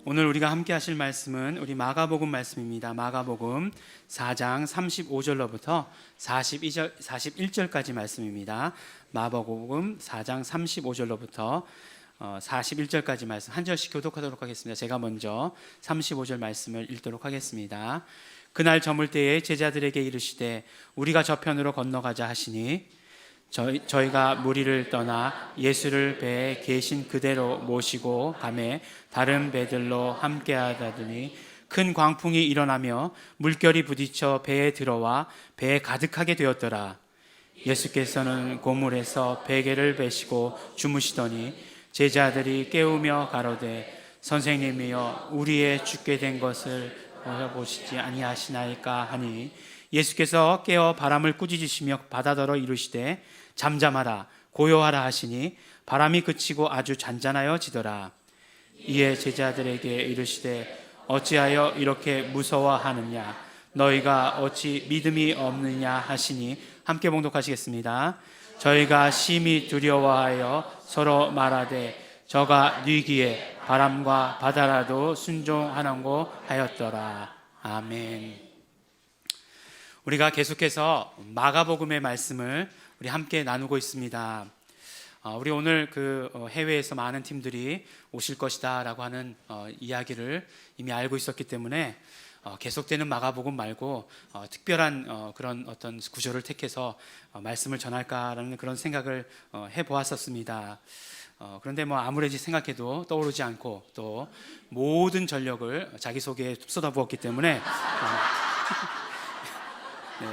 오늘 우리가 함께 하실 말씀은 우리 마가복음 말씀입니다. 마가복음 4장 35절로부터 41절까지 말씀입니다. 마가복음 4장 35절로부터 41절까지 말씀 한 절씩 교독하도록 하겠습니다. 제가 먼저 35절 말씀을 읽도록 하겠습니다. 그날 저물 때에 제자들에게 이르시되 우리가 저편으로 건너가자 하시니 저희가 무리를 떠나 예수를 배에 계신 그대로 모시고 가매 다른 배들로 함께하다더니 큰 광풍이 일어나며 물결이 부딪혀 배에 들어와 배에 가득하게 되었더라. 예수께서는 고물에서 베개를 베시고 주무시더니 제자들이 깨우며 가로되 선생님이여 우리의 죽게 된 것을 보시지 아니하시나이까 하니 예수께서 깨어 바람을 꾸짖으시며 바다더러 이르시되 잠잠하라 고요하라 하시니 바람이 그치고 아주 잔잔하여 지더라. 이에 제자들에게 이르시되 어찌하여 이렇게 무서워하느냐 너희가 어찌 믿음이 없느냐 하시니 함께 봉독하시겠습니다. 저희가 심히 두려워하여 서로 말하되 저가 뉘기에 바람과 바다라도 순종하는고 하였더라. 아멘. 우리가 계속해서 마가복음의 말씀을 우리 함께 나누고 있습니다. 우리 오늘 해외에서 많은 팀들이 오실 것이다 라고 하는 이야기를 이미 알고 있었기 때문에 계속되는 마가복음 말고 특별한 그런 어떤 구조를 택해서 말씀을 전할까라는 그런 생각을 해보았었습니다. 그런데 아무래도 생각해도 떠오르지 않고 또 모든 전력을 자기소개에 쏟아부었기 때문에 네,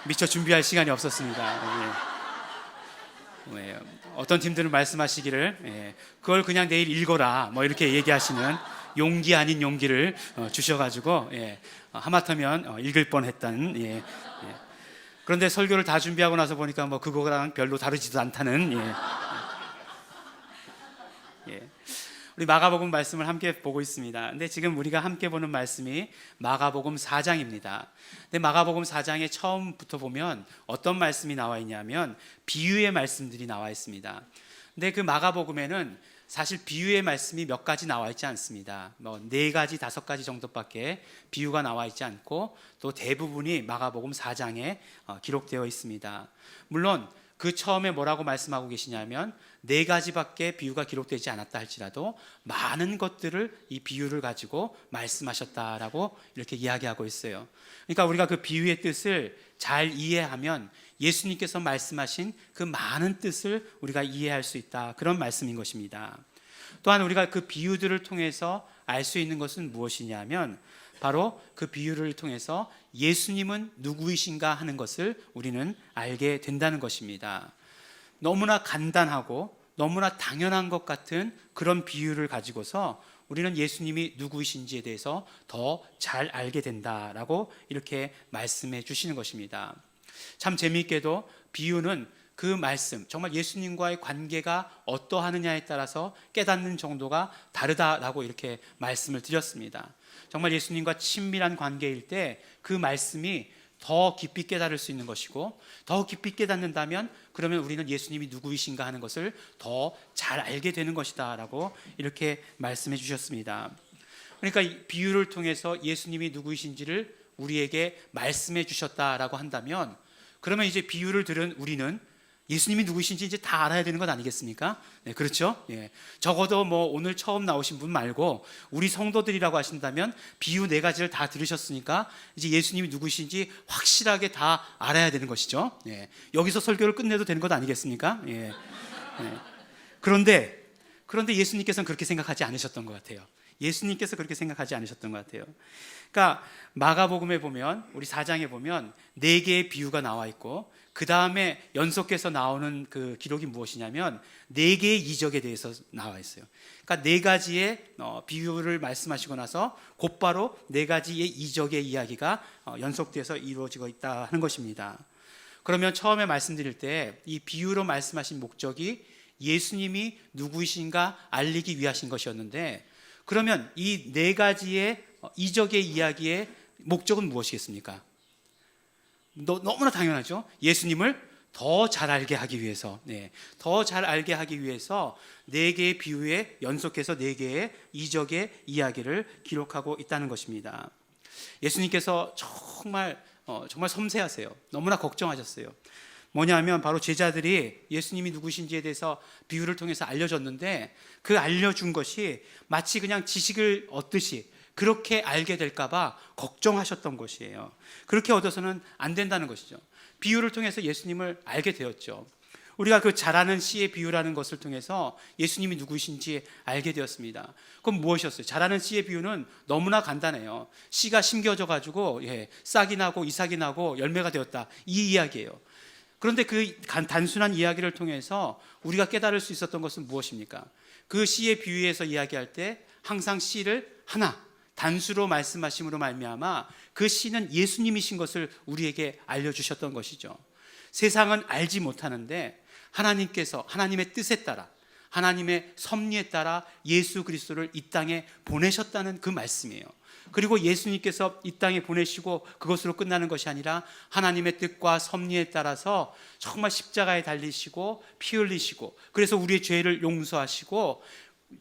미처 준비할 시간이 없었습니다. 어떤 팀들은 말씀하시기를 그걸 그냥 내일 읽어라 이렇게 얘기하시는 용기 아닌 용기를 주셔가지고 하마터면 읽을 뻔했다는 그런데 설교를 다 준비하고 나서 보니까 그거랑 별로 다르지도 않다는 우리 마가복음 말씀을 함께 보고 있습니다. 근데 지금 우리가 함께 보는 말씀이 마가복음 4장입니다. 근데 마가복음 4장의 처음부터 보면 어떤 말씀이 나와 있냐면 비유의 말씀들이 나와 있습니다. 근데 그 마가복음에는 사실 비유의 말씀이 몇 가지 나와 있지 않습니다. 4가지, 5가지 정도밖에 비유가 나와 있지 않고 또 대부분이 마가복음 4장에 기록되어 있습니다. 물론 그 처음에 뭐라고 말씀하고 계시냐면 4가지밖에 비유가 기록되지 않았다 할지라도 많은 것들을 이 비유를 가지고 말씀하셨다라고 이렇게 이야기하고 있어요. 그러니까 우리가 그 비유의 뜻을 잘 이해하면 예수님께서 말씀하신 그 많은 뜻을 우리가 이해할 수 있다, 그런 말씀인 것입니다. 또한 우리가 그 비유들을 통해서 알 수 있는 것은 무엇이냐면 바로 그 비유를 통해서 예수님은 누구이신가 하는 것을 우리는 알게 된다는 것입니다. 너무나 간단하고 너무나 당연한 것 같은 그런 비유를 가지고서 우리는 예수님이 누구이신지에 대해서 더 잘 알게 된다라고 이렇게 말씀해 주시는 것입니다. 참 재미있게도 비유는 그 말씀, 정말 예수님과의 관계가 어떠하느냐에 따라서 깨닫는 정도가 다르다라고 이렇게 말씀을 드렸습니다. 정말 예수님과 친밀한 관계일 때 그 말씀이 더 깊이 깨달을 수 있는 것이고, 더 깊이 깨닫는다면 그러면 우리는 예수님이 누구이신가 하는 것을 더 잘 알게 되는 것이다 라고 이렇게 말씀해 주셨습니다. 그러니까 이 비유를 통해서 예수님이 누구이신지를 우리에게 말씀해 주셨다라고 한다면, 그러면 이제 비유를 들은 우리는 예수님이 누구이신지 이제 다 알아야 되는 것 아니겠습니까? 네, 그렇죠? 적어도 오늘 처음 나오신 분 말고 우리 성도들이라고 하신다면 비유 4가지를 다 들으셨으니까 이제 예수님이 누구이신지 확실하게 다 알아야 되는 것이죠. 여기서 설교를 끝내도 되는 것 아니겠습니까? 그런데 예수님께서는 그렇게 생각하지 않으셨던 것 같아요. 예수님께서 그렇게 생각하지 않으셨던 것 같아요. 그러니까 마가복음에 보면, 우리 4장에 보면 4개의 비유가 나와 있고, 그 다음에 연속해서 나오는 그 기록이 무엇이냐면 4개의 이적에 대해서 나와 있어요. 그러니까 4가지의 비유를 말씀하시고 나서 곧바로 4가지의 이적의 이야기가 연속돼서 이루어지고 있다 하는 것입니다. 그러면 처음에 말씀드릴 때 이 비유로 말씀하신 목적이 예수님이 누구이신가 알리기 위하신 것이었는데, 그러면 이 4가지의 이적의 이야기의 목적은 무엇이겠습니까? 너무나 당연하죠. 예수님을 더 잘 알게 하기 위해서, 더 잘 알게 하기 위해서 네 개의 비유에 연속해서 네 개의 이적의 이야기를 기록하고 있다는 것입니다. 예수님께서 정말 섬세하세요. 너무나 걱정하셨어요. 뭐냐면 바로 제자들이 예수님이 누구신지에 대해서 비유를 통해서 알려줬는데, 그 알려준 것이 마치 그냥 지식을 얻듯이 그렇게 알게 될까봐 걱정하셨던 것이에요. 그렇게 얻어서는 안 된다는 것이죠. 비유를 통해서 예수님을 알게 되었죠. 우리가 그 자라는 씨의 비유라는 것을 통해서 예수님이 누구신지 알게 되었습니다. 그럼 무엇이었어요? 자라는 씨의 비유는 너무나 간단해요. 씨가 심겨져 가지고 싹이 나고 이삭이 나고 열매가 되었다, 이 이야기예요. 그런데 그 단순한 이야기를 통해서 우리가 깨달을 수 있었던 것은 무엇입니까? 그 씨의 비유에서 이야기할 때 항상 씨를 하나, 단수로 말씀하심으로 말미암아 그 씨는 예수님이신 것을 우리에게 알려주셨던 것이죠. 세상은 알지 못하는데 하나님께서 하나님의 뜻에 따라, 하나님의 섭리에 따라 예수 그리스도를 이 땅에 보내셨다는 그 말씀이에요. 그리고 예수님께서 이 땅에 보내시고 그것으로 끝나는 것이 아니라 하나님의 뜻과 섭리에 따라서 정말 십자가에 달리시고 피 흘리시고, 그래서 우리의 죄를 용서하시고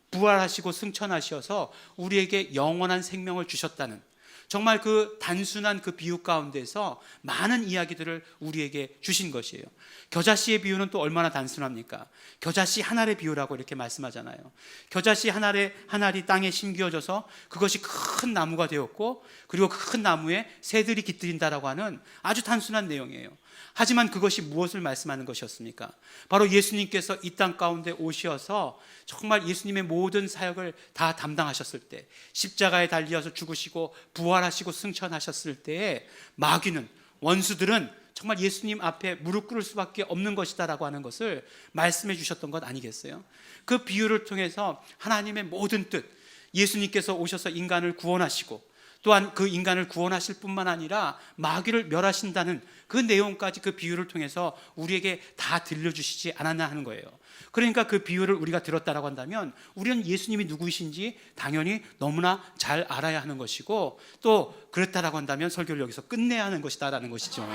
부활하시고 승천하셔서 우리에게 영원한 생명을 주셨다는, 정말 그 단순한 그 비유 가운데서 많은 이야기들을 우리에게 주신 것이에요. 겨자씨의 비유는 또 얼마나 단순합니까? 겨자씨 한 알의 비유라고 이렇게 말씀하잖아요. 겨자씨 한 알이 땅에 심겨져서 그것이 큰 나무가 되었고, 그리고 그 큰 나무에 새들이 깃들인다라고 하는 아주 단순한 내용이에요. 하지만 그것이 무엇을 말씀하는 것이었습니까? 바로 예수님께서 이 땅 가운데 오셔서 정말 예수님의 모든 사역을 다 담당하셨을 때, 십자가에 달려서 죽으시고 부활하시고 승천하셨을 때에 마귀는, 원수들은 정말 예수님 앞에 무릎 꿇을 수밖에 없는 것이다라고 하는 것을 말씀해 주셨던 것 아니겠어요? 그 비유를 통해서 하나님의 모든 뜻, 예수님께서 오셔서 인간을 구원하시고 또한 그 인간을 구원하실 뿐만 아니라 마귀를 멸하신다는 그 내용까지 그 비유를 통해서 우리에게 다 들려주시지 않았나 하는 거예요. 그러니까 그 비유를 우리가 들었다라고 한다면 우리는 예수님이 누구이신지 당연히 너무나 잘 알아야 하는 것이고, 또 그렇다라고 한다면 설교를 여기서 끝내야 하는 것이다라는 것이죠.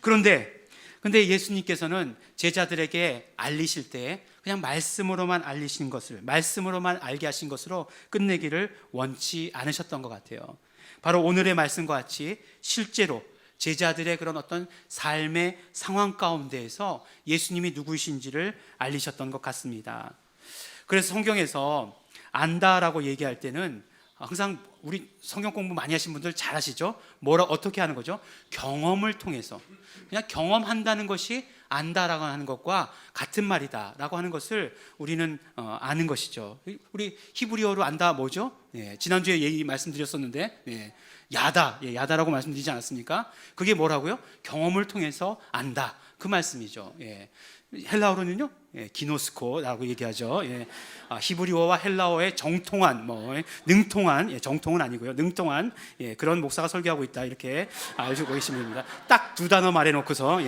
근데 예수님께서는 제자들에게 알리실 때 그냥 말씀으로만 알리신 것을, 말씀으로만 알게 하신 것으로 끝내기를 원치 않으셨던 것 같아요. 바로 오늘의 말씀과 같이 실제로 제자들의 그런 어떤 삶의 상황 가운데에서 예수님이 누구이신지를 알리셨던 것 같습니다. 그래서 성경에서 안다라고 얘기할 때는 항상 우리 성경 공부 많이 하신 분들 잘 아시죠? 어떻게 하는 거죠? 경험을 통해서, 그냥 경험한다는 것이 안다라고 하는 것과 같은 말이다라고 하는 것을 우리는 아는 것이죠. 우리 히브리어로 안다 뭐죠? 지난주에 얘기 말씀드렸었는데 야다라고 말씀드리지 않았습니까? 그게 뭐라고요? 경험을 통해서 안다, 그 말씀이죠. 헬라어로는요, 기노스코라고 얘기하죠. 히브리어와 헬라어의 정통한, 능통한, 정통은 아니고요, 능통한 그런 목사가 설교하고 있다, 이렇게 알고 계시면 됩니다. 딱 두 단어 말해놓고서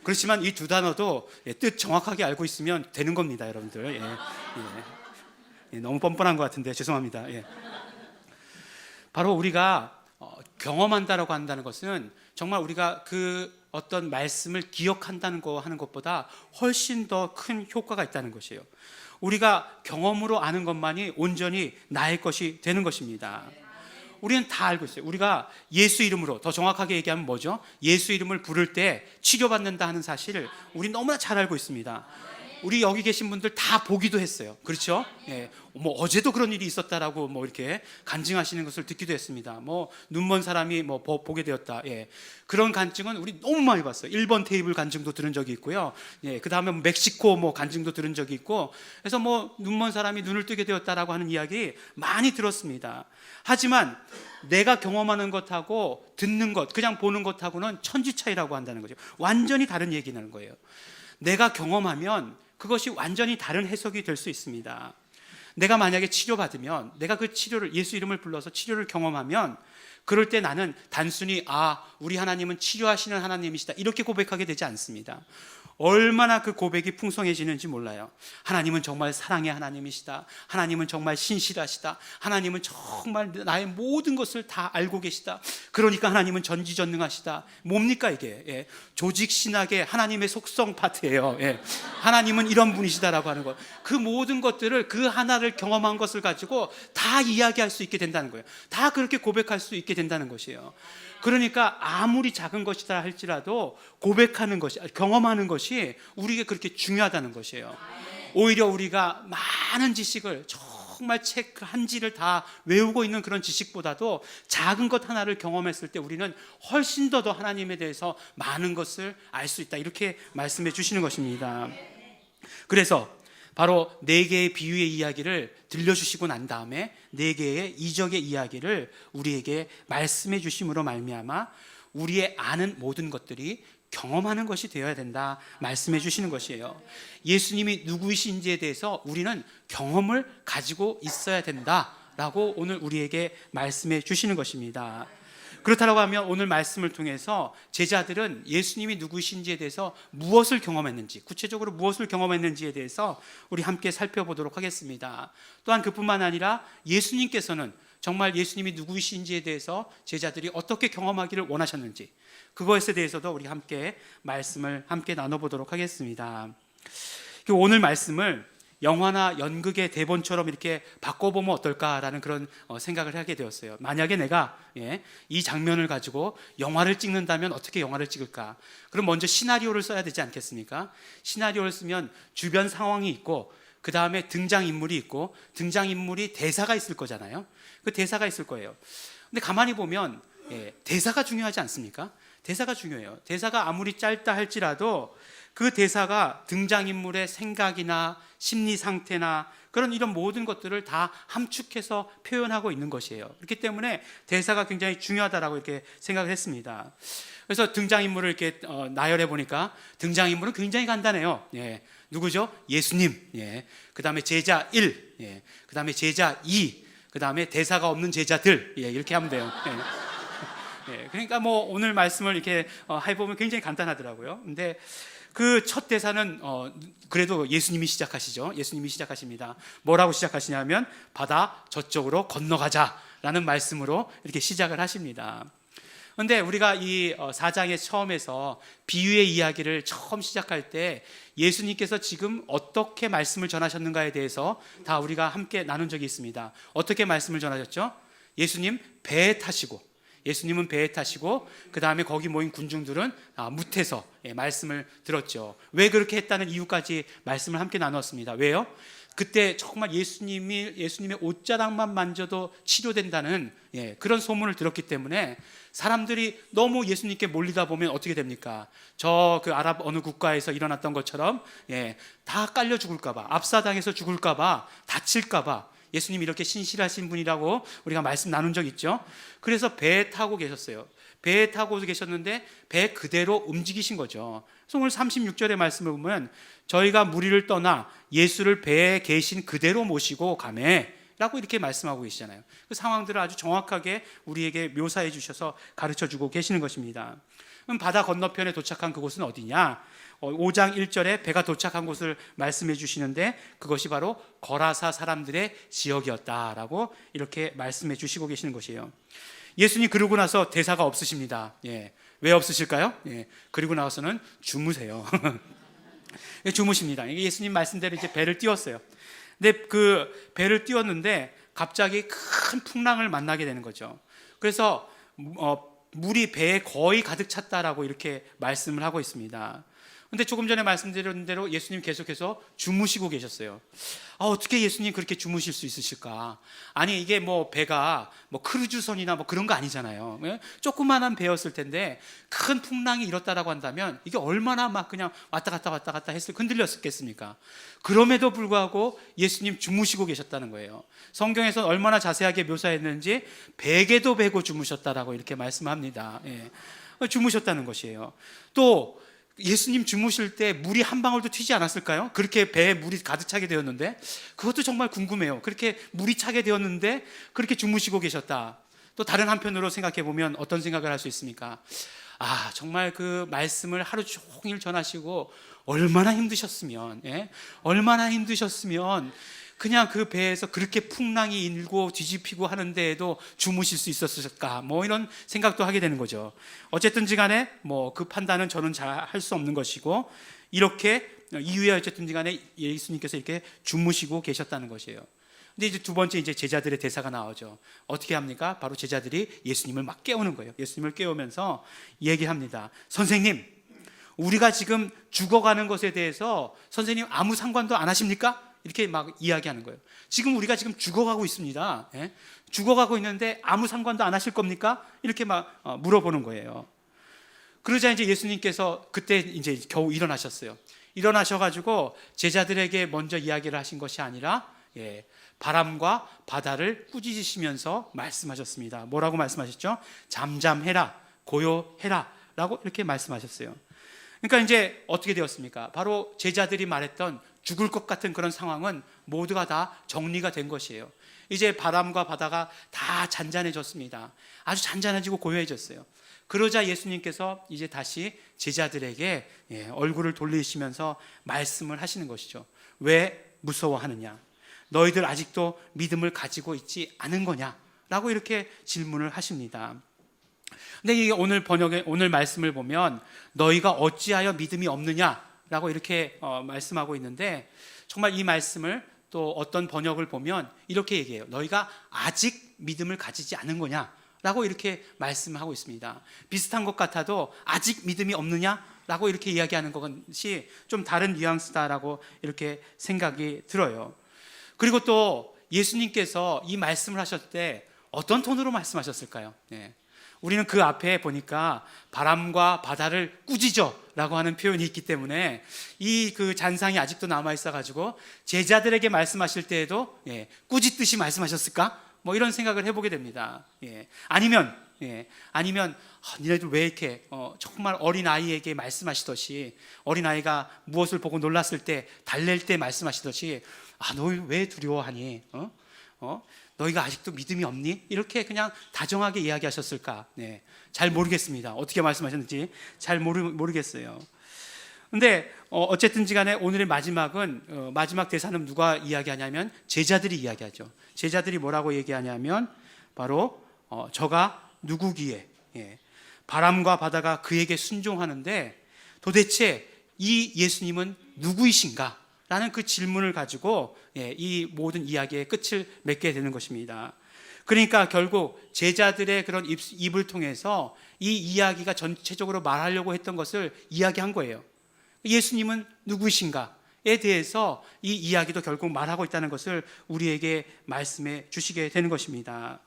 그렇지만 이 두 단어도 뜻 정확하게 알고 있으면 되는 겁니다, 여러분들. 너무 뻔뻔한 것 같은데 죄송합니다. 바로 우리가 경험한다라고 한다는 것은 정말 우리가 그 어떤 말씀을 기억한다는 거 하는 것보다 훨씬 더 큰 효과가 있다는 것이에요. 우리가 경험으로 아는 것만이 온전히 나의 것이 되는 것입니다. 우리는 다 알고 있어요. 우리가 예수 이름으로, 더 정확하게 얘기하면 뭐죠? 예수 이름을 부를 때 치료받는다 하는 사실을 우리 너무나 잘 알고 있습니다. 우리 여기 계신 분들 다 보기도 했어요. 그렇죠? 어제도 그런 일이 있었다라고 이렇게 간증하시는 것을 듣기도 했습니다. 눈먼 사람이 보게 되었다. 그런 간증은 우리 너무 많이 봤어요. 1번 테이블 간증도 들은 적이 있고요. 그 다음에 멕시코 간증도 들은 적이 있고, 그래서 눈먼 사람이 눈을 뜨게 되었다라고 하는 이야기 많이 들었습니다. 하지만 내가 경험하는 것하고 듣는 것, 그냥 보는 것하고는 천지 차이라고 한다는 거죠. 완전히 다른 얘기라는 거예요. 내가 경험하면 그것이 완전히 다른 해석이 될 수 있습니다. 내가 만약에 치료받으면, 내가 그 치료를, 예수 이름을 불러서 치료를 경험하면, 그럴 때 나는 단순히 우리 하나님은 치료하시는 하나님이시다 이렇게 고백하게 되지 않습니다. 얼마나 그 고백이 풍성해지는지 몰라요. 하나님은 정말 사랑의 하나님이시다. 하나님은 정말 신실하시다. 하나님은 정말 나의 모든 것을 다 알고 계시다. 그러니까 하나님은 전지전능하시다. 뭡니까 이게? 예. 조직신학의 하나님의 속성 파트예요. 예. 하나님은 이런 분이시다라고 하는 거. 그 모든 것들을, 그 하나를 경험한 것을 가지고 다 이야기할 수 있게 된다는 거예요. 다 그렇게 고백할 수 있게 된다는 것이에요. 그러니까 아무리 작은 것이다 할지라도 고백하는 것이, 경험하는 것이 우리에게 그렇게 중요하다는 것이에요. 오히려 우리가 많은 지식을, 정말 책 한 지를 다 외우고 있는 그런 지식보다도 작은 것 하나를 경험했을 때 우리는 훨씬 더 하나님에 대해서 많은 것을 알 수 있다, 이렇게 말씀해 주시는 것입니다. 그래서 바로 4개의 비유의 이야기를 들려주시고 난 다음에 4개의 이적의 이야기를 우리에게 말씀해 주심으로 말미암아 우리의 아는 모든 것들이 경험하는 것이 되어야 된다 말씀해 주시는 것이에요. 예수님이 누구이신지에 대해서 우리는 경험을 가지고 있어야 된다라고 오늘 우리에게 말씀해 주시는 것입니다. 그렇다고 하면 오늘 말씀을 통해서 제자들은 예수님이 누구이신지에 대해서 무엇을 경험했는지, 구체적으로 무엇을 경험했는지에 대해서 우리 함께 살펴보도록 하겠습니다. 또한 그뿐만 아니라 예수님께서는 정말 예수님이 누구이신지에 대해서 제자들이 어떻게 경험하기를 원하셨는지, 그것에 대해서도 우리 함께 말씀을 함께 나눠보도록 하겠습니다. 오늘 말씀을 영화나 연극의 대본처럼 이렇게 바꿔보면 어떨까라는 그런 생각을 하게 되었어요. 만약에 내가 이 장면을 가지고 영화를 찍는다면 어떻게 영화를 찍을까? 그럼 먼저 시나리오를 써야 되지 않겠습니까? 시나리오를 쓰면 주변 상황이 있고, 그 다음에 등장인물이 있고, 등장인물이 대사가 있을 거잖아요. 그 대사가 있을 거예요. 근데 가만히 보면 대사가 중요하지 않습니까? 대사가 중요해요. 대사가 아무리 짧다 할지라도 그 대사가 등장인물의 생각이나 심리 상태나 그런 이런 모든 것들을 다 함축해서 표현하고 있는 것이에요. 그렇기 때문에 대사가 굉장히 중요하다라고 이렇게 생각을 했습니다. 그래서 등장인물을 이렇게 나열해 보니까 등장인물은 굉장히 간단해요. 누구죠? 예수님. 그 다음에 제자 1, 그 다음에 제자 2, 그 다음에 대사가 없는 제자들. 이렇게 하면 돼요. 그러니까 뭐 오늘 말씀을 이렇게 해보면 굉장히 간단하더라고요. 근데 그 첫 대사는 그래도 예수님이 시작하시죠. 예수님이 시작하십니다. 뭐라고 시작하시냐면 바다 저쪽으로 건너가자라는 말씀으로 이렇게 시작을 하십니다. 그런데 우리가 이 4장의 처음에서 비유의 이야기를 처음 시작할 때 예수님께서 지금 어떻게 말씀을 전하셨는가에 대해서 다 우리가 함께 나눈 적이 있습니다. 어떻게 말씀을 전하셨죠? 예수님 배에 타시고, 예수님은 배에 타시고 그 다음에 거기 모인 군중들은 무태서 말씀을 들었죠. 왜 그렇게 했다는 이유까지 말씀을 함께 나눴습니다. 왜요? 그때 정말 예수님의 옷자락만 만져도 치료된다는 그런 소문을 들었기 때문에 사람들이 너무 예수님께 몰리다 보면 어떻게 됩니까? 저 그 아랍 어느 국가에서 일어났던 것처럼 다 깔려 죽을까봐, 압사당해서 죽을까봐, 다칠까봐 예수님이 이렇게 신실하신 분이라고 우리가 말씀 나눈 적 있죠. 그래서 배에 타고 계셨어요. 배에 타고 계셨는데 배 그대로 움직이신 거죠. 그래서 오늘 36절의 말씀을 보면 저희가 무리를 떠나 예수를 배에 계신 그대로 모시고 가매 라고 이렇게 말씀하고 계시잖아요. 그 상황들을 아주 정확하게 우리에게 묘사해 주셔서 가르쳐 주고 계시는 것입니다. 그럼 바다 건너편에 도착한 그곳은 어디냐? 5장 1절에 배가 도착한 곳을 말씀해 주시는데 그것이 바로 거라사 사람들의 지역이었다라고 이렇게 말씀해 주시고 계시는 것이에요. 예수님 그러고 나서 대사가 없으십니다. 왜 없으실까요? 그리고 나서는 주무세요. 주무십니다. 예수님 말씀대로 이제 배를 띄웠어요. 근데 그 배를 띄웠는데 갑자기 큰 풍랑을 만나게 되는 거죠. 그래서 물이 배에 거의 가득 찼다라고 이렇게 말씀을 하고 있습니다. 근데 조금 전에 말씀드린 대로 예수님 계속해서 주무시고 계셨어요. 어떻게 예수님 그렇게 주무실 수 있으실까? 아니 이게 뭐 배가 뭐 크루즈선이나 뭐 그런 거 아니잖아요. 조그만한 배였을 텐데 큰 풍랑이 일었다라고 한다면 이게 얼마나 막 그냥 왔다 갔다 흔들렸겠습니까? 그럼에도 불구하고 예수님 주무시고 계셨다는 거예요. 성경에서 얼마나 자세하게 묘사했는지 베개도 베고 주무셨다라고 이렇게 말씀합니다. 주무셨다는 것이에요. 또 예수님 주무실 때 물이 한 방울도 튀지 않았을까요? 그렇게 배에 물이 가득 차게 되었는데 그것도 정말 궁금해요. 그렇게 물이 차게 되었는데 그렇게 주무시고 계셨다. 또 다른 한편으로 생각해 보면 어떤 생각을 할 수 있습니까? 정말 그 말씀을 하루 종일 전하시고 얼마나 힘드셨으면, 얼마나 힘드셨으면 그냥 그 배에서 그렇게 풍랑이 일고 뒤집히고 하는데에도 주무실 수 있었을까? 뭐 이런 생각도 하게 되는 거죠. 어쨌든지 간에 뭐 그 판단은 저는 잘 할 수 없는 것이고, 이렇게 이후에 어쨌든지 간에 예수님께서 이렇게 주무시고 계셨다는 것이에요. 근데 이제 두 번째 이제 제자들의 대사가 나오죠. 어떻게 합니까? 바로 제자들이 예수님을 막 깨우는 거예요. 예수님을 깨우면서 얘기합니다. 선생님, 우리가 지금 죽어가는 것에 대해서 선생님 아무 상관도 안 하십니까? 이렇게 막 이야기하는 거예요. 지금 우리가 지금 죽어가고 있습니다. 죽어가고 있는데 아무 상관도 안 하실 겁니까? 이렇게 막 물어보는 거예요. 그러자 이제 예수님께서 그때 이제 겨우 일어나셨어요. 일어나셔가지고 제자들에게 먼저 이야기를 하신 것이 아니라 바람과 바다를 꾸짖으시면서 말씀하셨습니다. 뭐라고 말씀하셨죠? 잠잠해라, 고요해라 라고 이렇게 말씀하셨어요. 그러니까 이제 어떻게 되었습니까? 바로 제자들이 말했던 죽을 것 같은 그런 상황은 모두가 다 정리가 된 것이에요. 이제 바람과 바다가 다 잔잔해졌습니다. 아주 잔잔해지고 고요해졌어요. 그러자 예수님께서 이제 다시 제자들에게 얼굴을 돌리시면서 말씀을 하시는 것이죠. 왜 무서워하느냐? 너희들 아직도 믿음을 가지고 있지 않은 거냐? 라고 이렇게 질문을 하십니다. 근데 이 오늘 번역의 오늘 말씀을 보면 너희가 어찌하여 믿음이 없느냐라고 이렇게 말씀하고 있는데, 정말 이 말씀을 또 어떤 번역을 보면 이렇게 얘기해요. 너희가 아직 믿음을 가지지 않은 거냐라고 이렇게 말씀하고 있습니다. 비슷한 것 같아도 아직 믿음이 없느냐라고 이렇게 이야기하는 것이 좀 다른 뉘앙스다라고 이렇게 생각이 들어요. 그리고 또 예수님께서 이 말씀을 하셨을 때 어떤 톤으로 말씀하셨을까요? 우리는 그 앞에 보니까 바람과 바다를 꾸짖어 라고 하는 표현이 있기 때문에 이 그 잔상이 아직도 남아있어가지고 제자들에게 말씀하실 때에도 꾸짖듯이 말씀하셨을까? 뭐 이런 생각을 해보게 됩니다. 아니면 니네들 왜 이렇게 정말 어린아이에게 말씀하시듯이, 어린아이가 무엇을 보고 놀랐을 때 달랠 때 말씀하시듯이 너희 왜 두려워하니? 너희가 아직도 믿음이 없니? 이렇게 그냥 다정하게 이야기하셨을까? 잘 모르겠습니다. 어떻게 말씀하셨는지 잘 모르겠어요. 근데 어쨌든지 간에 오늘의 마지막은 마지막 대사는 누가 이야기하냐면 제자들이 이야기하죠. 제자들이 뭐라고 얘기하냐면 바로 저가 누구기에 바람과 바다가 그에게 순종하는데 도대체 이 예수님은 누구이신가? 라는 그 질문을 가지고 이 모든 이야기의 끝을 맺게 되는 것입니다. 그러니까 결국 제자들의 그런 입을 통해서 이 이야기가 전체적으로 말하려고 했던 것을 이야기한 거예요. 예수님은 누구이신가에 대해서 이 이야기도 결국 말하고 있다는 것을 우리에게 말씀해 주시게 되는 것입니다.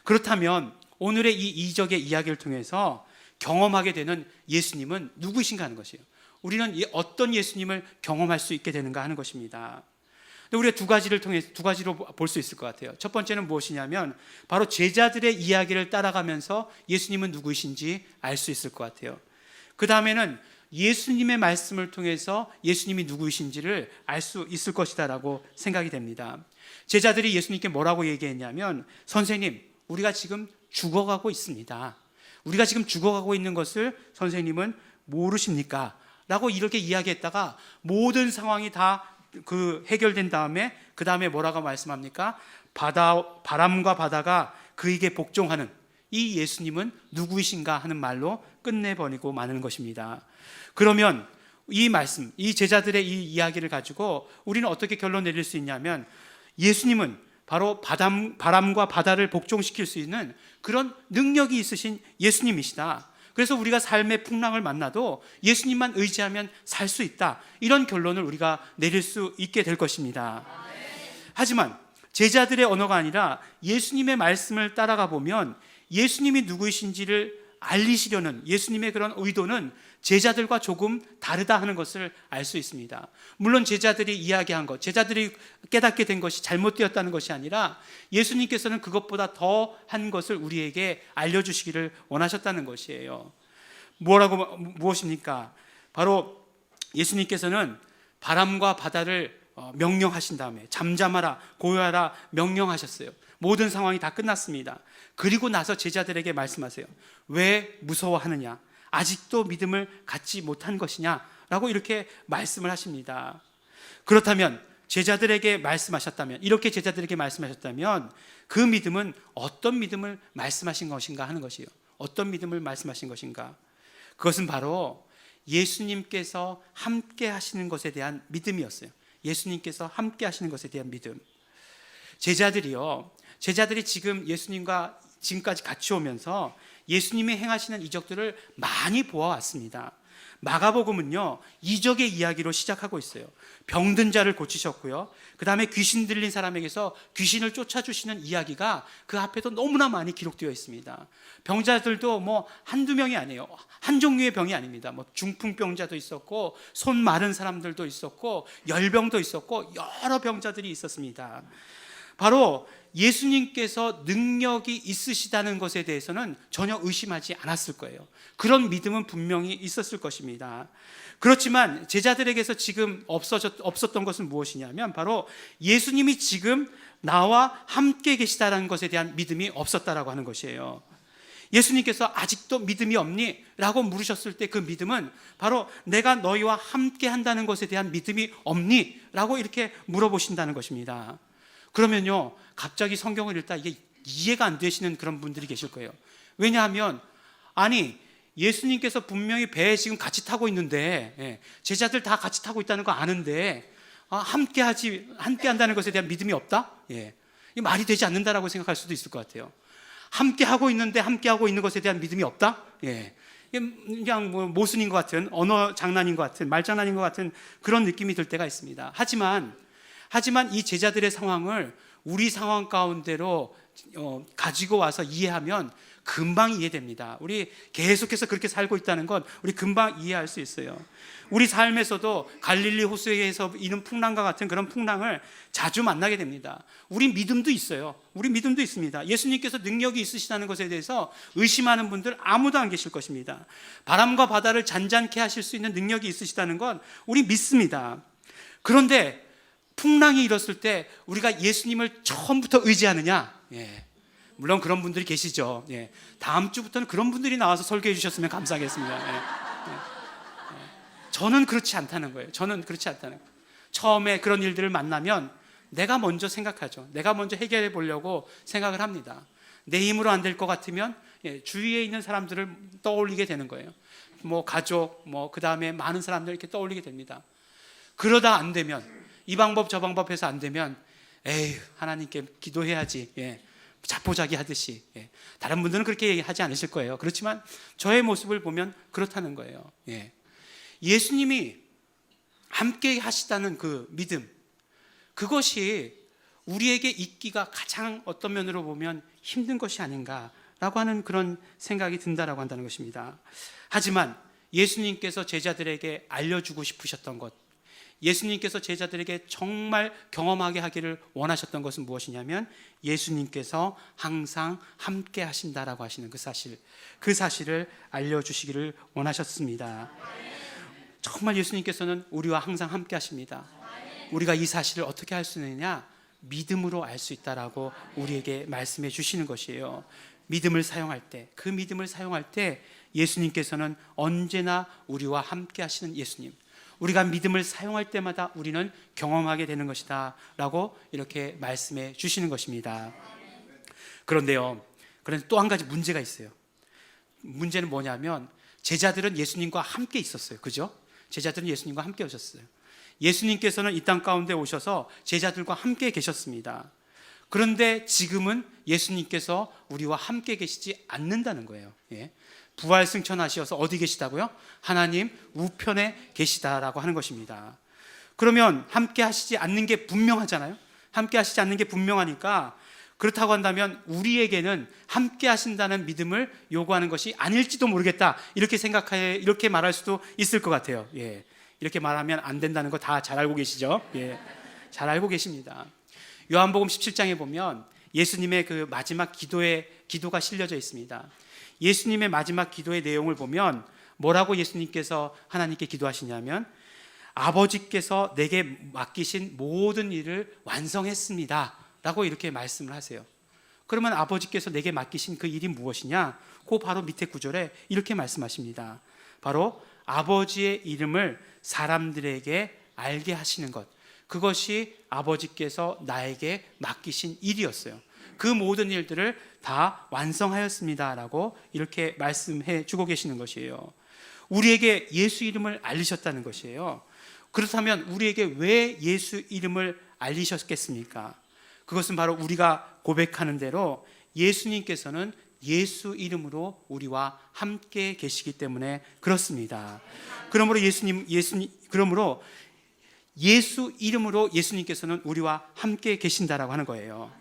그렇다면 오늘의 이 이적의 이야기를 통해서 경험하게 되는 예수님은 누구이신가 하는 것이에요. 우리는 어떤 예수님을 경험할 수 있게 되는가 하는 것입니다. 근데 우리가 두 가지로 볼 수 있을 것 같아요. 첫 번째는 무엇이냐면 바로 제자들의 이야기를 따라가면서 예수님은 누구이신지 알 수 있을 것 같아요. 그 다음에는 예수님의 말씀을 통해서 예수님이 누구이신지를 알 수 있을 것이다라고 생각이 됩니다. 제자들이 예수님께 뭐라고 얘기했냐면, 선생님, 우리가 지금 죽어가고 있습니다. 우리가 지금 죽어가고 있는 것을 선생님은 모르십니까? 라고 이렇게 이야기했다가 모든 상황이 다 해결된 다음에 그 다음에 뭐라고 말씀합니까? 바람과 바다가 그에게 복종하는 이 예수님은 누구이신가 하는 말로 끝내버리고 마는 것입니다. 그러면 이 말씀, 이 제자들의 이 이야기를 가지고 우리는 어떻게 결론 내릴 수 있냐면, 예수님은 바로 바람과 바다를 복종시킬 수 있는 그런 능력이 있으신 예수님이시다. 그래서 우리가 삶의 풍랑을 만나도 예수님만 의지하면 살 수 있다, 이런 결론을 우리가 내릴 수 있게 될 것입니다. 하지만 제자들의 언어가 아니라 예수님의 말씀을 따라가 보면 예수님이 누구이신지를 알리시려는 예수님의 그런 의도는 제자들과 조금 다르다 하는 것을 알 수 있습니다. 물론 제자들이 이야기한 것, 제자들이 깨닫게 된 것이 잘못되었다는 것이 아니라 예수님께서는 그것보다 더한 것을 우리에게 알려주시기를 원하셨다는 것이에요. 무엇입니까? 바로 예수님께서는 바람과 바다를 명령하신 다음에 잠잠하라, 고요하라 명령하셨어요. 모든 상황이 다 끝났습니다. 그리고 나서 제자들에게 말씀하세요. 왜 무서워하느냐? 아직도 믿음을 갖지 못한 것이냐라고 이렇게 말씀을 하십니다. 그렇다면 제자들에게 말씀하셨다면, 이렇게 제자들에게 말씀하셨다면 그 믿음은 어떤 믿음을 말씀하신 것인가 하는 것이에요. 어떤 믿음을 말씀하신 것인가? 그것은 바로 예수님께서 함께 하시는 것에 대한 믿음이었어요. 예수님께서 함께 하시는 것에 대한 믿음. 제자들이 지금 예수님과 지금까지 같이 오면서 예수님이 행하시는 이적들을 많이 보아왔습니다. 마가복음은요, 이적의 이야기로 시작하고 있어요. 병든 자를 고치셨고요, 그 다음에 귀신 들린 사람에게서 귀신을 쫓아주시는 이야기가 그 앞에도 너무나 많이 기록되어 있습니다. 병자들도 뭐 한두 명이 아니에요. 한 종류의 병이 아닙니다. 뭐 중풍병자도 있었고, 손 마른 사람들도 있었고, 열병도 있었고, 여러 병자들이 있었습니다. 바로 예수님께서 능력이 있으시다는 것에 대해서는 전혀 의심하지 않았을 거예요. 그런 믿음은 분명히 있었을 것입니다. 그렇지만 제자들에게서 지금 없었던 것은 무엇이냐면 바로 예수님이 지금 나와 함께 계시다는 것에 대한 믿음이 없었다라고 하는 것이에요. 예수님께서 아직도 믿음이 없니? 라고 물으셨을 때 그 믿음은 바로 내가 너희와 함께 한다는 것에 대한 믿음이 없니? 라고 이렇게 물어보신다는 것입니다. 그러면요, 갑자기 성경을 읽다 이게 이해가 안 되시는 그런 분들이 계실 거예요. 왜냐하면 아니, 예수님께서 분명히 배에 지금 같이 타고 있는데, 제자들 다 같이 타고 있다는 거 아는데 함께 한다는 것에 대한 믿음이 없다? 이게 말이 되지 않는다라고 생각할 수도 있을 것 같아요. 함께 하고 있는데 함께 하고 있는 것에 대한 믿음이 없다? 그냥 뭐 모순인 것 같은, 언어 장난인 것 같은, 말장난인 것 같은 그런 느낌이 들 때가 있습니다. 하지만 이 제자들의 상황을 우리 상황 가운데로 가지고 와서 이해하면 금방 이해됩니다. 우리 계속해서 그렇게 살고 있다는 건 우리 금방 이해할 수 있어요. 우리 삶에서도 갈릴리 호수에서 이는 풍랑과 같은 그런 풍랑을 자주 만나게 됩니다. 우리 믿음도 있어요. 우리 믿음도 있습니다. 예수님께서 능력이 있으시다는 것에 대해서 의심하는 분들 아무도 안 계실 것입니다. 바람과 바다를 잔잔케 하실 수 있는 능력이 있으시다는 건 우리 믿습니다. 그런데 풍랑이 일었을 때 우리가 예수님을 처음부터 의지하느냐? 물론 그런 분들이 계시죠. 다음 주부터는 그런 분들이 나와서 설교해 주셨으면 감사하겠습니다. 저는 그렇지 않다는 거예요. 처음에 그런 일들을 만나면 내가 먼저 생각하죠. 내가 먼저 해결해 보려고 생각을 합니다. 내 힘으로 안 될 것 같으면 주위에 있는 사람들을 떠올리게 되는 거예요. 뭐 가족, 그 다음에 많은 사람들 이렇게 떠올리게 됩니다. 그러다 안 되면, 이 방법 저 방법 해서 안 되면 에휴, 하나님께 기도해야지, 자포자기 하듯이. 다른 분들은 그렇게 얘기하지 않으실 거예요. 그렇지만 저의 모습을 보면 그렇다는 거예요. 예수님이 함께 하시다는 그 믿음, 그것이 우리에게 있기가 가장 어떤 면으로 보면 힘든 것이 아닌가라고 하는 그런 생각이 든다라고 한다는 것입니다. 하지만 예수님께서 제자들에게 알려주고 싶으셨던 것, 예수님께서 제자들에게 정말 경험하게 하기를 원하셨던 것은 무엇이냐면 예수님께서 항상 함께 하신다라고 하시는 그 사실을 알려주시기를 원하셨습니다. 정말 예수님께서는 우리와 항상 함께 하십니다. 우리가 이 사실을 어떻게 할 수 있느냐? 믿음으로 알 수 있다라고 우리에게 말씀해 주시는 것이에요. 믿음을 사용할 때, 그 믿음을 사용할 때 예수님께서는 언제나 우리와 함께 하시는 예수님, 우리가 믿음을 사용할 때마다 우리는 경험하게 되는 것이다 라고 이렇게 말씀해 주시는 것입니다. 그런데 또 한 가지 문제가 있어요. 문제는 뭐냐면 제자들은 예수님과 함께 있었어요. 그죠? 제자들은 예수님과 함께 오셨어요. 예수님께서는 이 땅 가운데 오셔서 제자들과 함께 계셨습니다. 그런데 지금은 예수님께서 우리와 함께 계시지 않는다는 거예요. 부활 승천하셔서 어디 계시다고요? 하나님 우편에 계시다라고 하는 것입니다. 그러면 함께 하시지 않는 게 분명하잖아요. 함께 하시지 않는 게 분명하니까, 그렇다고 한다면 우리에게는 함께 하신다는 믿음을 요구하는 것이 아닐지도 모르겠다, 이렇게 말할 수도 있을 것 같아요. 이렇게 말하면 안 된다는 거 다 잘 알고 계시죠? 잘 알고 계십니다. 요한복음 17장에 보면 예수님의 그 마지막 기도가 실려져 있습니다. 예수님의 마지막 기도의 내용을 보면 뭐라고 예수님께서 하나님께 기도하시냐면 아버지께서 내게 맡기신 모든 일을 완성했습니다 라고 이렇게 말씀을 하세요. 그러면 아버지께서 내게 맡기신 그 일이 무엇이냐? 그 바로 밑에 구절에 이렇게 말씀하십니다. 바로 아버지의 이름을 사람들에게 알게 하시는 것, 그것이 아버지께서 나에게 맡기신 일이었어요. 그 모든 일들을 다 완성하였습니다 라고 이렇게 말씀해 주고 계시는 것이에요. 우리에게 예수 이름을 알리셨다는 것이에요. 그렇다면 우리에게 왜 예수 이름을 알리셨겠습니까? 그것은 바로 우리가 고백하는 대로 예수님께서는 예수 이름으로 우리와 함께 계시기 때문에 그렇습니다. 그러므로 그러므로 예수 이름으로 예수님께서는 우리와 함께 계신다라고 하는 거예요.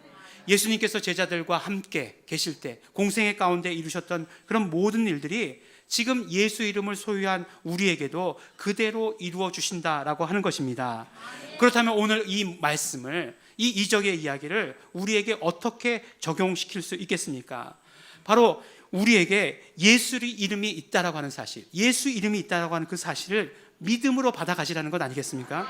예수님께서 제자들과 함께 계실 때 공생애 가운데 이루셨던 그런 모든 일들이 지금 예수 이름을 소유한 우리에게도 그대로 이루어 주신다라고 하는 것입니다. 그렇다면 오늘 이 말씀을, 이 이적의 이야기를 우리에게 어떻게 적용시킬 수 있겠습니까? 바로 우리에게 예수 이름이 있다라고 하는 사실, 예수 이름이 있다라고 하는 그 사실을 믿음으로 받아가시라는 것 아니겠습니까?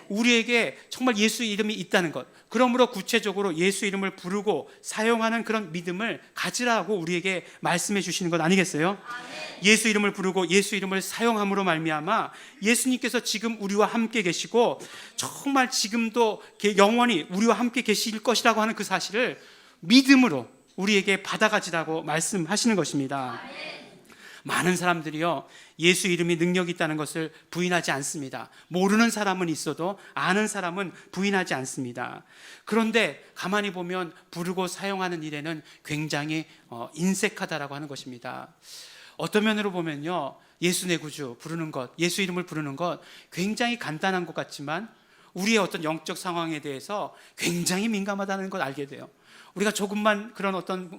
우리에게 정말 예수 이름이 있다는 것, 그러므로 구체적으로 예수 이름을 부르고 사용하는 그런 믿음을 가지라고 우리에게 말씀해 주시는 것 아니겠어요? 예수 이름을 부르고 예수 이름을 사용함으로 말미암아 예수님께서 지금 우리와 함께 계시고 정말 지금도 영원히 우리와 함께 계실 것이라고 하는 그 사실을 믿음으로 우리에게 받아가지라고 말씀하시는 것입니다. 많은 사람들이요, 예수 이름이 능력이 있다는 것을 부인하지 않습니다. 모르는 사람은 있어도 아는 사람은 부인하지 않습니다. 그런데 가만히 보면 부르고 사용하는 일에는 굉장히 인색하다라고 하는 것입니다. 어떤 면으로 보면요, 예수 내 구주 부르는 것, 예수 이름을 부르는 것 굉장히 간단한 것 같지만 우리의 어떤 영적 상황에 대해서 굉장히 민감하다는 걸 알게 돼요. 우리가 조금만 그런 어떤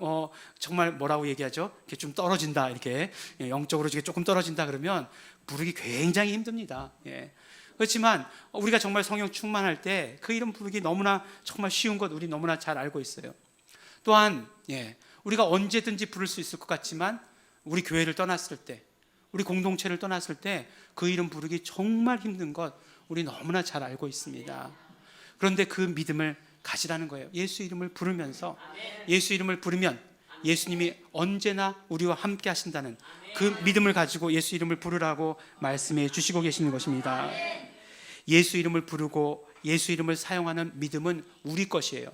정말 뭐라고 얘기하죠? 이렇게 좀 떨어진다, 이렇게 영적으로 조금 떨어진다 그러면 부르기 굉장히 힘듭니다. 예. 그렇지만 우리가 정말 성령 충만할 때 그 이름 부르기 너무나 정말 쉬운 것 우리 너무나 잘 알고 있어요. 또한 우리가 언제든지 부를 수 있을 것 같지만 우리 교회를 떠났을 때, 우리 공동체를 떠났을 때 그 이름 부르기 정말 힘든 것 우리 너무나 잘 알고 있습니다. 그런데 그 믿음을 가지라는 거예요. 예수 이름을 부르면서, 예수 이름을 부르면 예수님이 언제나 우리와 함께 하신다는 그 믿음을 가지고 예수 이름을 부르라고 말씀해 주시고 계시는 것입니다. 예수 이름을 부르고 예수 이름을 사용하는 믿음은 우리 것이에요.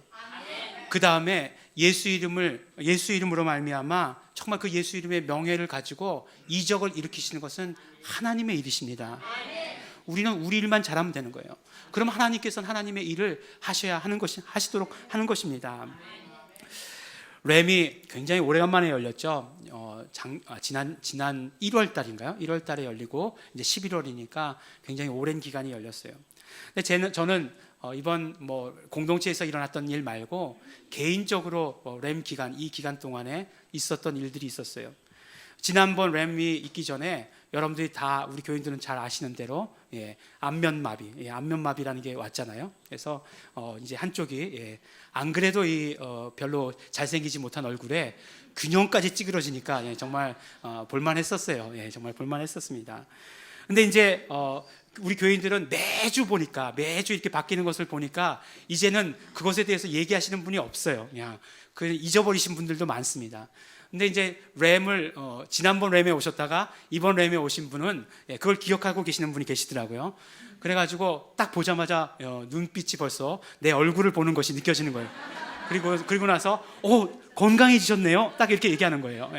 그 다음에 예수 이름으로 말미암아 정말 그 예수 이름의 명예를 가지고 이적을 일으키시는 것은 하나님의 일이십니다. 우리는 우리 일만 잘하면 되는 거예요. 그럼 하나님께서는 하나님의 일을 하시도록 하는 것입니다. 램이 굉장히 오래간만에 열렸죠. 지난 1월 달인가요? 1월 달에 열리고 이제 11월이니까 굉장히 오랜 기간이 열렸어요. 근데 저는 이번 공동체에서 일어났던 일 말고 개인적으로 램 기간, 이 기간 동안에 있었던 일들이 있었어요. 지난번 램이 있기 전에 여러분들이 다 우리 교인들은 잘 아시는 대로 안면마비, 안면마비라는 게 왔잖아요. 그래서 이제 한쪽이 안 그래도 별로 잘생기지 못한 얼굴에 균형까지 찌그러지니까 정말 볼만했었어요. 정말 볼만했었습니다. 근데 이제 우리 교인들은 매주 이렇게 바뀌는 것을 보니까 이제는 그것에 대해서 얘기하시는 분이 없어요. 그냥 잊어버리신 분들도 많습니다. 근데 이제 지난번 램에 오셨다가 이번 램에 오신 분은 그걸 기억하고 계시는 분이 계시더라고요. 그래가지고 딱 보자마자 눈빛이 벌써 내 얼굴을 보는 것이 느껴지는 거예요. 그리고 나서 건강해지셨네요. 딱 이렇게 얘기하는 거예요.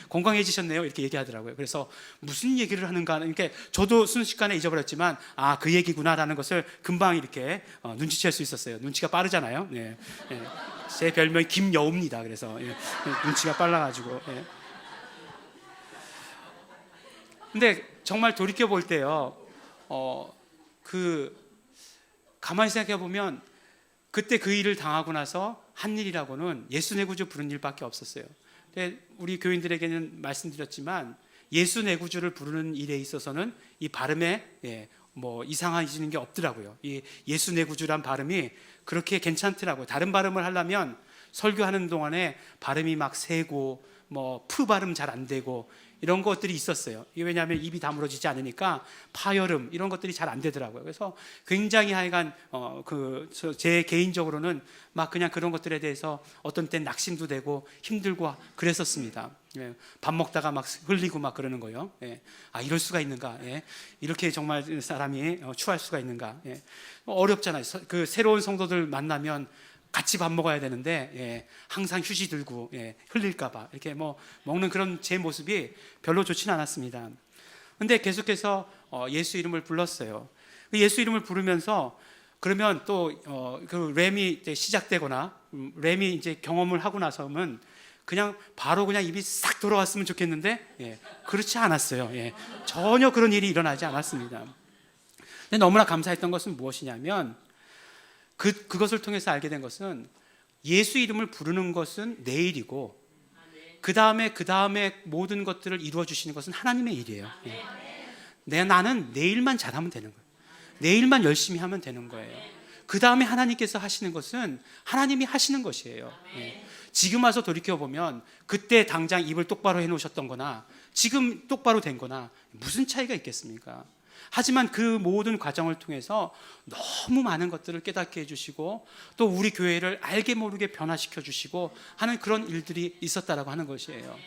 건강해지셨네요. 이렇게 얘기하더라고요. 그래서 무슨 얘기를 하는가, 이렇게 저도 순식간에 잊어버렸지만 그 얘기구나라는 것을 금방 이렇게 눈치챌 수 있었어요. 눈치가 빠르잖아요. 제 별명이 김여우입니다. 그래서 눈치가 빨라가지고. 근데 정말 돌이켜 볼 때요, 가만히 생각해 보면 그때 그 일을 당하고 나서 한 일이라고는 예수 내 구주 부르는 일밖에 없었어요. 근데 우리 교인들에게는 말씀드렸지만 예수 내 구주를 부르는 일에 있어서는 이 발음에 이상해지는 게 없더라고요. 이 예수 내 구주란 발음이 그렇게 괜찮더라고요. 다른 발음을 하려면 설교하는 동안에 발음이 막 세고 프 발음 잘 안 되고 이런 것들이 있었어요. 이게 왜냐하면 입이 다물어지지 않으니까 파열음 이런 것들이 잘 안 되더라고요. 그래서 굉장히 하여간 제 개인적으로는 막 그냥 그런 것들에 대해서 어떤 땐 낙심도 되고 힘들고 그랬었습니다. 예, 밥 먹다가 막 흘리고 막 그러는 거예요. 예, 아 이럴 수가 있는가? 예, 이렇게 정말 사람이 추할 수가 있는가? 예, 어렵잖아요. 그 새로운 성도들 만나면 같이 밥 먹어야 되는데 예, 항상 휴지 들고 예, 흘릴까봐 이렇게 먹는 그런 제 모습이 별로 좋지는 않았습니다. 근데 계속해서 예수 이름을 불렀어요. 예수 이름을 부르면서 그러면 또 그 램이 이제 시작되거나 램이 이제 경험을 하고 나서는 그냥 바로 그냥 입이 싹 돌아왔으면 좋겠는데 예, 그렇지 않았어요. 예, 전혀 그런 일이 일어나지 않았습니다. 근데 너무나 감사했던 것은 무엇이냐면 그것을 통해서 알게 된 것은 예수 이름을 부르는 것은 내 일이고 그 다음에 모든 것들을 이루어 주시는 것은 하나님의 일이에요. 예. 나는 내 일만 잘하면 되는 거예요. 내 일만 열심히 하면 되는 거예요. 그 다음에 하나님께서 하시는 것은 하나님이 하시는 것이에요. 예. 지금 와서 돌이켜보면 그때 당장 입을 똑바로 해놓으셨던 거나 지금 똑바로 된 거나 무슨 차이가 있겠습니까? 하지만 그 모든 과정을 통해서 너무 많은 것들을 깨닫게 해주시고 또 우리 교회를 알게 모르게 변화시켜 주시고 하는 그런 일들이 있었다라고 하는 것이에요.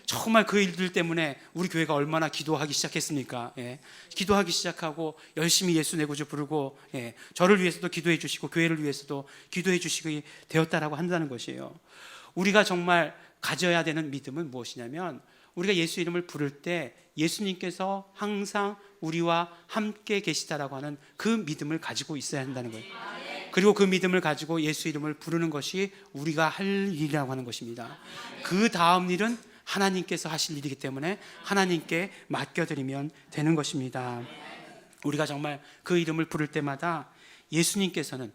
정말 그 일들 때문에 우리 교회가 얼마나 기도하기 시작했습니까? 예. 기도하기 시작하고 열심히 예수 내 구주 부르고 예. 저를 위해서도 기도해 주시고 교회를 위해서도 기도해 주시게 되었다라고 한다는 것이에요. 우리가 정말 가져야 되는 믿음은 무엇이냐면 우리가 예수 이름을 부를 때 예수님께서 항상 우리와 함께 계시다라고 하는 그 믿음을 가지고 있어야 한다는 거예요. 그리고 그 믿음을 가지고 예수 이름을 부르는 것이 우리가 할 일이라고 하는 것입니다. 그 다음 일은 하나님께서 하실 일이기 때문에 하나님께 맡겨드리면 되는 것입니다. 우리가 정말 그 이름을 부를 때마다 예수님께서는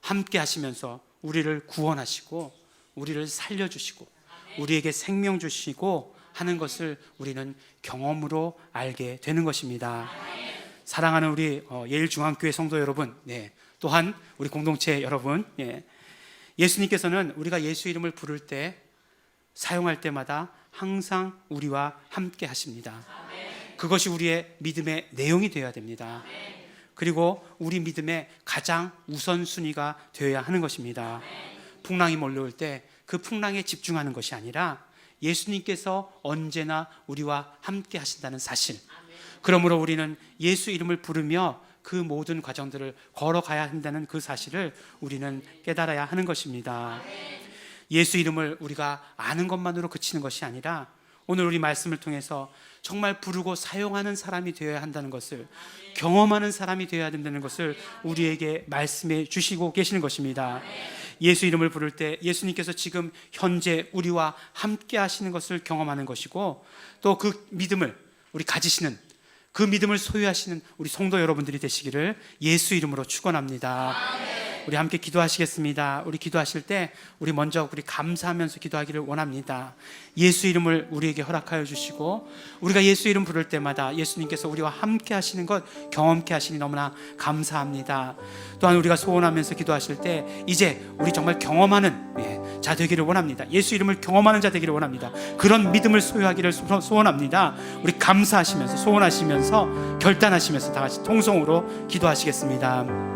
함께 하시면서 우리를 구원하시고 우리를 살려주시고 우리에게 생명 주시고 하는 것을 우리는 경험으로 알게 되는 것입니다. 사랑하는 우리 예일중앙교회 성도 여러분, 네, 또한 우리 공동체 여러분, 예, 예수님께서는 우리가 예수 이름을 부를 때 사용할 때마다 항상 우리와 함께 하십니다. 그것이 우리의 믿음의 내용이 되어야 됩니다. 그리고 우리 믿음의 가장 우선순위가 되어야 하는 것입니다. 풍랑이 몰려올 때 그 풍랑에 집중하는 것이 아니라 예수님께서 언제나 우리와 함께 하신다는 사실, 그러므로 우리는 예수 이름을 부르며 그 모든 과정들을 걸어가야 한다는 그 사실을 우리는 깨달아야 하는 것입니다. 예수 이름을 우리가 아는 것만으로 그치는 것이 아니라 오늘 우리 말씀을 통해서 정말 부르고 사용하는 사람이 되어야 한다는 것을, 경험하는 사람이 되어야 된다는 것을 우리에게 말씀해 주시고 계시는 것입니다. 예수 이름을 부를 때 예수님께서 지금 현재 우리와 함께 하시는 것을 경험하는 것이고 또 그 믿음을 우리 가지시는, 그 믿음을 소유하시는 우리 성도 여러분들이 되시기를 예수 이름으로 축원합니다. 우리 함께 기도하시겠습니다. 우리 기도하실 때 우리 먼저 우리 감사하면서 기도하기를 원합니다. 예수 이름을 우리에게 허락하여 주시고 우리가 예수 이름 부를 때마다 예수님께서 우리와 함께 하시는 것 경험케 하시니 너무나 감사합니다. 또한 우리가 소원하면서 기도하실 때 이제 우리 정말 경험하는 자 되기를 원합니다. 예수 이름을 경험하는 자 되기를 원합니다. 그런 믿음을 소유하기를 소원합니다. 우리 감사하시면서 소원하시면서 결단하시면서 다 같이 통성으로 기도하시겠습니다.